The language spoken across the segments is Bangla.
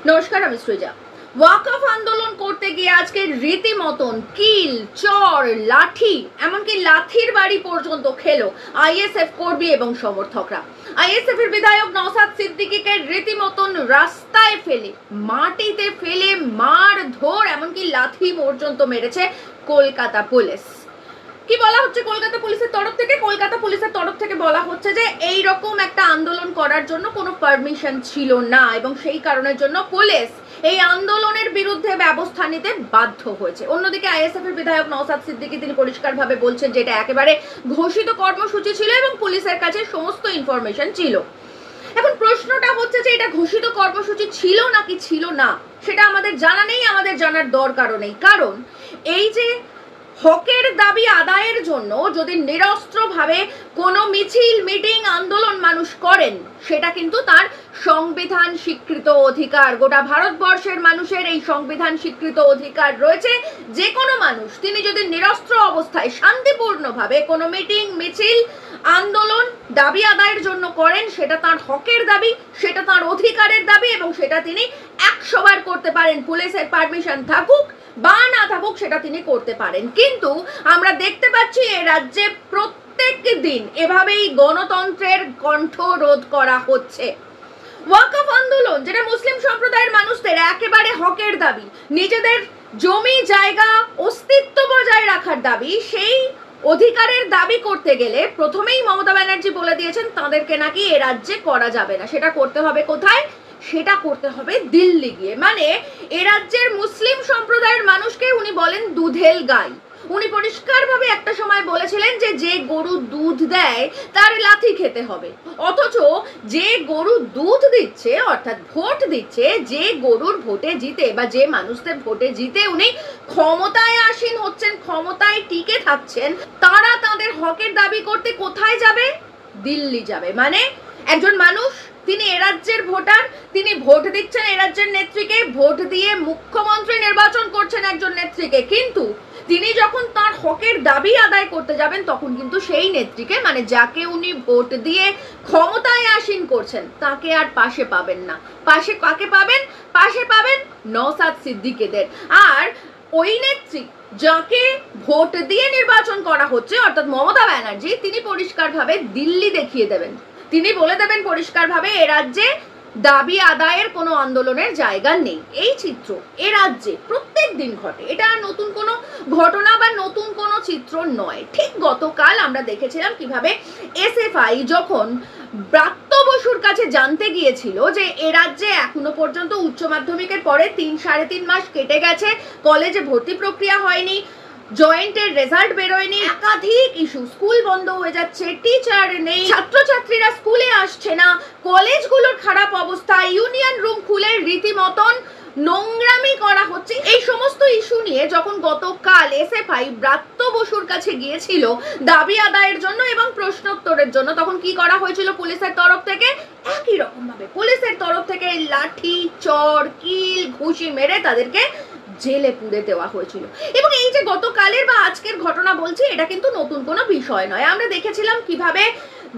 নমস্কার, আমি সৃজা। ওয়াকফ আন্দোলন করতে গিয়ে আজকে রীতিমতন কিল, চর, লাঠি, এমনকি লাঠির বাড়ি পর্যন্ত খেলো আইএসএফ কর্মী এবং সমর্থকরা। আইএসএফ এর বিধায়ক নওশাদ সিদ্দিকীকে রীতিমতন রাস্তায় ফেলে, মাটিতে ফেলে মারধর, এমনকি লাঠি পর্যন্ত মেরেছে কলকাতা পুলিশ। কি বলা হচ্ছে কলকাতা পুলিশের তরফ থেকে? কলকাতা পুলিশের তরফ থেকে বলা হচ্ছে যে এই রকম একটা আন্দোলন করার জন্য কোনো পারমিশন ছিল না এবং সেই কারণের জন্য পুলিশ এই আন্দোলনের বিরুদ্ধে ব্যবস্থা নিতে বাধ্য হয়েছে। অন্যদিকে আইএসএফ এর বিধায়ক নওশাদ সিদ্দিকী তিনি পরিষ্কারভাবে বলছেন যে এটা একেবারে ঘোষিত কর্মসূচি ছিল এবং পুলিশের কাছে সমস্ত ইনফরমেশন ছিল। এখন প্রশ্নটা হচ্ছে যে এটা ঘোষিত কর্মসূচি ছিল নাকি ছিল না সেটা আমাদের জানা নেই, আমাদের জানার দরকারও নেই। কারণ এই যে হকের দাবি আদায়ের জন্য যদি নিরস্ত্রভাবে কোনো মিছিল, মিটিং, আন্দোলন মানুষ করেন, সেটা কিন্তু তার সংবিধান স্বীকৃত অধিকার। গোটা ভারতবর্ষের মানুষের এই সংবিধান স্বীকৃত অধিকার রয়েছে। যে কোনো মানুষ তিনি যদি নিরস্ত্র অবস্থায় শান্তিপূর্ণভাবে কোনো মিটিং, মিছিল, আন্দোলন দাবি আদায়ের জন্য করেন, সেটা তার হকের দাবি, সেটা তার অধিকারের দাবি এবং সেটা তিনি 100 বার করতে পারেন। পুলিশের পারমিশন থাকুক বা না থাকুক সেটা তিনি করতে পারেন। কিন্তু আমরা দেখতে পাচ্ছি এ রাজ্যে প্রত্যেক দিন এভাবেই গণতন্ত্রের কণ্ঠ রোধ করা হচ্ছে। ওয়াকফ আন্দোলন, যেটা মুসলিম সম্প্রদায়ের মানুষদের একেবারে হকের দাবি, নিজেদের জমি, জায়গা, অস্তিত্ব বজায় রাখার দাবি, সেই অধিকারের দাবি করতে গেলে প্রথমেই মমতা ব্যানার্জি বলে দিয়েছেন তাদেরকে নাকি এ রাজ্যে করা যাবে না। সেটা করতে হবে কোথায়? সেটা করতে হবে দিল্লি গিয়ে। মানে এ রাজ্যের মুসলিম সম্প্রদায়ের মানুষকে উনি বলেন দুধেল গাই। উনি পরিষ্কারভাবে একটা সময় বলেছিলেন যে যে গরু দুধ দেয় তার লাথি খেতে হবে। অথচ যে গরু দুধ দিচ্ছে, অর্থাৎ ভোট দিচ্ছে, যে গরুর ভোটে জিতে বা যে মানুষদের ভোটে জিতে উনি ক্ষমতায় আসীন হচ্ছেন, ক্ষমতায় টিকে থাকছেন, তারা তাদের হকের দাবি করতে কোথায় যাবে? দিল্লি যাবে। মানে একজন মানুষ, তিনি এ রাজ্যের ভোটার, তিনি ভোট দিচ্ছেন এ রাজ্যের নেত্রীকে, ভোট দিয়ে মুখ্যমন্ত্রী নির্বাচন করছেন একজন নেত্রীকে, কিন্তু তিনি যখন তার হকের দাবি আদায় করতে যাবেন তখন কিন্তু সেই নেত্রীকে, মানে যাকে উনি ভোট দিয়ে ক্ষমতায় আসীন করছেন, তাকে আর পাশে পাবেন না। পাশে কাকে পাবেন? পাশে পাবেন নওশাদ সিদ্দিকীদের। আর ওই নেত্রী যাকে ভোট দিয়ে নির্বাচন করা হচ্ছে, অর্থাৎ মমতা ব্যানার্জি, তিনি পরিষ্কারভাবে দিল্লি দেখিয়ে দেবেন। তিনি বলে দেবেন পরিষ্কারভাবে এ রাজ্যে দাবি আদায়ের কোনো আন্দোলনের জায়গা নেই। এই চিত্র এ রাজ্যে প্রত্যেক দিন ঘটে। এটা নতুন কোনো ঘটনা বা নতুন কোনো চিত্র নয়। ঠিক গতকাল আমরা দেখেছিলাম কিভাবে এসএফআই যখন ব্রাত্য বসুর কাছে জানতে গিয়েছিল যে এ রাজ্যে এখনো পর্যন্ত উচ্চ মাধ্যমিকের পরে 3-3.5 মাস কেটে গেছে, কলেজে ভর্তি প্রক্রিয়া হয়নি, জয়েন্টের রেজাল্ট বেরোয়নি, একাধিক ইস্যু, স্কুল বন্ধ হয়ে যাচ্ছে, টিচার নেই, ছাত্রছাত্রীরা স্কুলে আসছে না, কলেজগুলোর খারাপ অবস্থা, ইউনিয়ন রুম খুলে রীতিমতন নোংরামি করা হচ্ছে, এই সমস্ত ইস্যু নিয়ে যখন গতকাল এসএফআই ব্রাত্য বসুর কাছে গিয়েছিল দাবি আদায়ের জন্য এবং প্রশ্নোত্তরের জন্য, তখন কি করা হয়েছিল পুলিশের তরফ থেকে? একই রকম ভাবে পুলিশের তরফ থেকে লাঠি, চর, কিল, ঘুষি মেরে তাদেরকে জেলে পুরে দেওয়া হয়েছিল। এবং এই যে গতকালের বা আজকের ঘটনা বলছি, এটা কিন্তু নতুন কোনো বিষয় নয়। আমরা দেখেছিলাম কিভাবে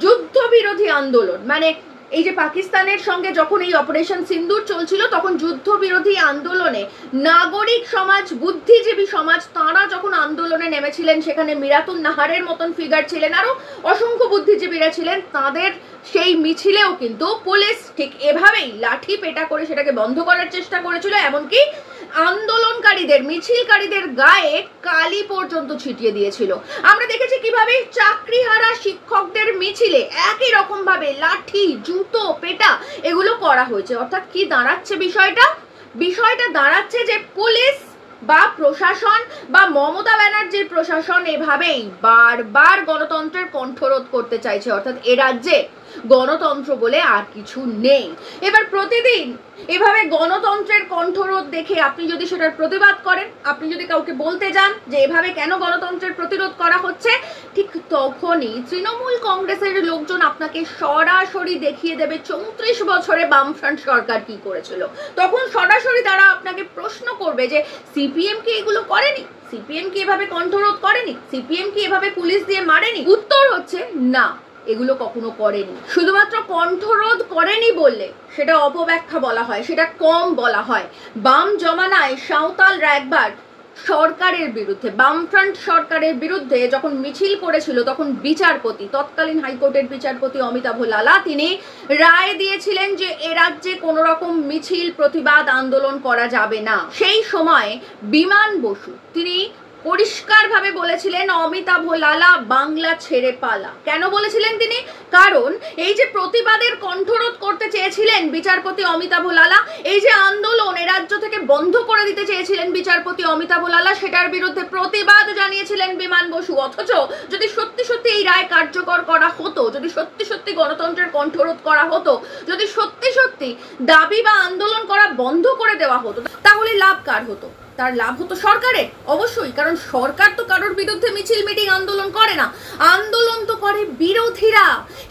যুদ্ধবিরোধী আন্দোলন, মানে এই যে পাকিস্তানের সঙ্গে যখন এই অপারেশন সিন্দুর চলছিল, তখন যুদ্ধবিরোধী আন্দোলনে নাগরিক সমাজ, বুদ্ধিজীবী সমাজ, তাঁরা যখন আন্দোলনে নেমেছিলেন, সেখানে মিরাতুন নাহারের মতন ফিগার ছিলেন, আরো অসংখ্য বুদ্ধিজীবীরা ছিলেন, তাদের সেই মিছিলেও কিন্তু পুলিশ ঠিক এভাবেই লাঠি পেটা করে সেটাকে বন্ধ করার চেষ্টা করেছিল। এমনকি আন্দোলনকারীদের, মিছিলকারীদের গায়ে কালি পর্যন্ত ছিটিয়ে দিয়েছিল। আমরা দেখেছি কিভাবে চাকরিহারা শিক্ষকদের মিছিলে একই রকম ভাবে লাঠি, জুতো, পেটা এগুলো করা হয়েছে। অর্থাৎ কি দাঁড়াচ্ছে বিষয়টা? বিষয়টা দাঁড়াচ্ছে যে পুলিশ বা প্রশাসন বা মমতা ব্যানার্জির প্রশাসন এভাবেই বারবার গণতন্ত্রের কণ্ঠরোধ করতে চাইছে। অর্থাৎ এ রাজ্যে গণতন্ত্র বলে আর কিছু নেই। এবার প্রতিদিন এভাবে গণতন্ত্রের কণ্ঠরোধ দেখে আপনি যদি সেটার প্রতিবাদ করেন, আপনি যদি কাউকে বলতে যান যে এভাবে কেন গণতন্ত্রের প্রতিরোধ করা হচ্ছে, ঠিক তখনই তৃণমূল কংগ্রেসের লোকজন আপনাকে সরাসরি দেখিয়ে দেবে 34 বছরে বামফ্রন্ট সরকার কি করেছিল। তখন সরাসরি তারা আপনাকে প্রশ্ন করবে যে সিপিএম কি এগুলো করেনি, সিপিএম কি এভাবে কণ্ঠরোধ করেনি, সিপিএম কি এভাবে পুলিশ দিয়ে মারেনি? উত্তর হচ্ছে না, এগুলো কখনো করেনি। শুধুমাত্র কণ্ঠরোধ করেনি বললে সেটা অপব্যাখ্যা বলা হয়, সেটা কম বলা হয়। বাম জমানায় সাঁওতালরা একবার সরকারের বিরুদ্ধে, বামফ্রন্ট সরকারের বিরুদ্ধে যখন মিছিল করেছিল, তখন বিচারপতি, তৎকালীন হাইকোর্টের বিচারপতি অমিতাভ লালা, তিনি রায় দিয়েছিলেন যে এ রাজ্যে কোনো রকম মিছিল, প্রতিবাদ, আন্দোলন করা যাবে না। সেই সময় বিমান বসু তিনি পরিষ্কারভাবে বলেছিলেন অমিতাভ লালা বাংলা ছেড়ে পালা। কেন বলেছিলেন তিনি? কারণ এই যে প্রতিবাদের কণ্ঠরোধ করতে চেয়েছিলেন বিচারপতি অমিতাভ লালা, এই যে আন্দোলন এ রাজ্য থেকে বন্ধ করে দিতে চেয়েছিলেন বিচারপতি অমিতাভ লালা, সেটার বিরুদ্ধে প্রতিবাদ জানিয়েছিলেন বিমান বসু। অথচ যদি সত্যি সত্যি এই রায় কার্যকর করা হতো, যদি সত্যি সত্যি গণতন্ত্রের কণ্ঠরোধ করা হতো, যদি সত্যি সত্যি দাবি বা আন্দোলন করা বন্ধ করে দেওয়া হতো, তাহলে লাভ কার হতো? তার লাভ হতো সরকারের, অবশ্যই। কারণ সরকার তো কারোর বিরুদ্ধে মিছিল, মিটিং, আন্দোলন করে না, আন্দোলন তো করে বিরোধীরা।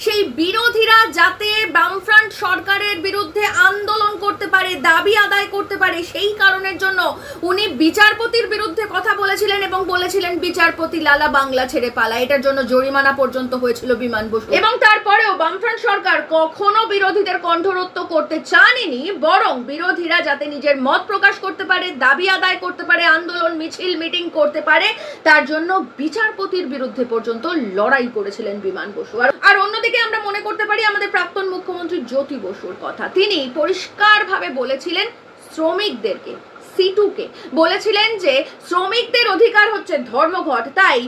সেই বিরোধীরা যাতে বামফ্রন্ট সরকারের বিরুদ্ধে আন্দোলন করতে পারে, দাবি আদায় করতে পারে, সেই কারণের জন্য উনি বিচারপতির বিরুদ্ধে কথা বলেছিলেন এবং বলেছিলেন বিচারপতি লালা বাংলা ছেড়ে পালা। এটার জন্য জরিমানা পর্যন্ত হয়েছিল বিমান বসু। এবং তারপরেও বামফ্রন্ট সরকার কখনো বিরোধীদের কণ্ঠরোধ করতে চাননি, বরং বিরোধীরা যাতে নিজের মত প্রকাশ করতে পারে, দাবি আদায় করতে পারে, আন্দোলন, মিছিল, মিটিং করতে পারে, তার জন্য বিচারপতির বিরুদ্ধে পর্যন্ত লড়াই করেছিলেন বিমান বসু। আর অন্যদিকে আমরা মনে করতে পারি আমাদের প্রাক্তন মুখ্যমন্ত্রী জ্যোতি বসুর কথা। তিনি পরিষ্কারভাবে বলেছিলেন শ্রমিকদেরকে, সিটুকে বলেছিলেন যে শ্রমিকদের অধিকার হচ্ছে ধর্মঘট, তাই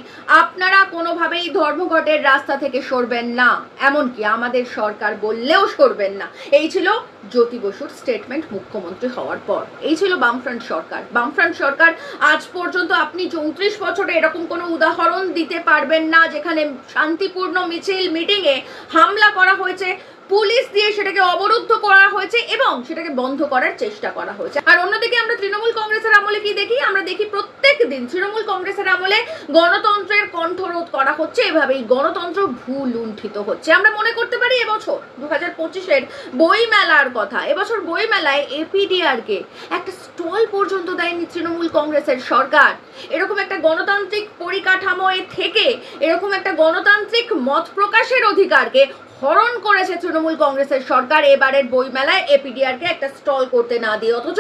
আপনারা কোনোভাবেই ধর্মঘটের রাস্তা থেকে সরবেন না, এমনকি আমাদের সরকার বললেও সরবেন না। এই ছিল জ্যোতি বসুর স্টেটমেন্ট মুখ্যমন্ত্রী হওয়ার পর। এই ছিল বামফ্রন্ট সরকার। বামফ্রন্ট সরকার আজ পর্যন্ত আপনি 34 বছরে এরকম কোনো উদাহরণ দিতে পারবেন না যেখানে শান্তিপূর্ণ মিছিল, মিটিংয়ে হামলা করা হয়েছে, পুলিশ দিয়ে সেটাকে অবরুদ্ধ করা হয়েছে এবং সেটাকে বন্ধ করার চেষ্টা করা হয়েছে। আর অন্যদিকে আমরা তৃণমূল কংগ্রেসের আমলে কি দেখি? আমরা দেখি প্রত্যেক দিন তৃণমূল কংগ্রেসের আমলে গণতন্ত্রের কণ্ঠরোধ করা হচ্ছে, এভাবেই গণতন্ত্র ভূলুণ্ঠিত হচ্ছে। আমরা মনে করতে পারি এবছর 2025-এর বই মেলার কথা। এবছর বই মেলায় এপিডিআরকে একটা স্টল পর্যন্ত দেয়নি তৃণমূল কংগ্রেসের সরকার। এরকম একটা গণতান্ত্রিক পরিকাঠামোয় থেকে এরকম একটা গণতান্ত্রিক মত প্রকাশের অধিকারকে হরণ করেছে তৃণমূল কংগ্রেসের সরকার এবারের বই মেলায় এপিডিআরকে একটা স্টল করতে না দিয়ে। অথচ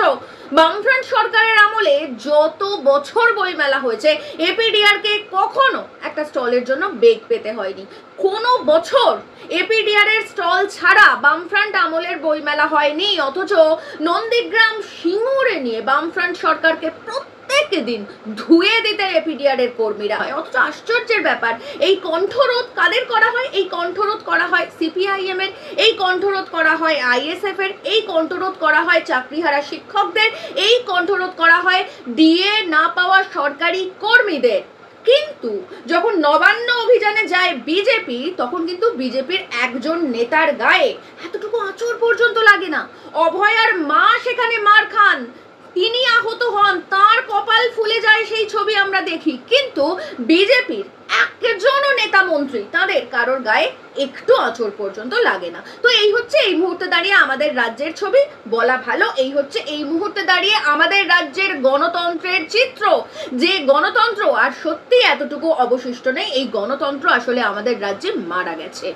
বামফ্রন্ট সরকারের আমলে যত বছর বই মেলা হয়েছে, এপিডিআরকে কখনো একটা স্টলের জন্য বেগ পেতে হয়নি। কোনো বছর এপিডিআর এর স্টল ছাড়া বামফ্রন্ট আমলের বই মেলা হয়নি। অথচ নন্দীগ্রাম, সিঙ্গুরে নিয়ে বামফ্রন্ট সরকারকে প্রত্যেক দিন ধুয়ে দিতে এপিডিআর এর কর্মীরা হয়। অথচ আশ্চর্যের ব্যাপার, এই কণ্ঠরোধ কাদের করা হয়? এই কণ্ঠরোধ করা হয় সিপিআইএম এর, এই কণ্ঠরোধ করা হয় আইএসএফ এর, এই কণ্ঠরোধ করা হয় চাকরিহারা শিক্ষকদের, এই কণ্ঠরোধ করা হয় ডিএ না পাওয়া সরকারি কর্মীদের। কিন্তু যখন নবান্ন অভিযানে যায় বিজেপি, তখন কিন্তু বিজেপির একজন নেতার গায়ে এতটুকু আঁচড় পর্যন্ত লাগে না। অভয়ার মা সেখানে মার খান, তিনি আহত হন, তার কপাল ফুলে যায়, সেই ছবি আমরা দেখি। কিন্তু বিজেপির একজনও নেতা মন্ত্রী, তাদের কারোর গায়ে একটু আঁচড় পর্যন্ত লাগে না। তো এই হচ্ছে এই মুহূর্তে দাঁড়িয়ে আমাদের রাজ্যের ছবি, বলা ভালো এই হচ্ছে এই মুহূর্তে দাঁড়িয়ে আমাদের রাজ্যের গণতন্ত্রের চিত্র। যে গণতন্ত্র আর সত্যি এতটুকু অবশিষ্ট নেই, এই গণতন্ত্র আসলে আমাদের রাজ্যে মারা গেছে।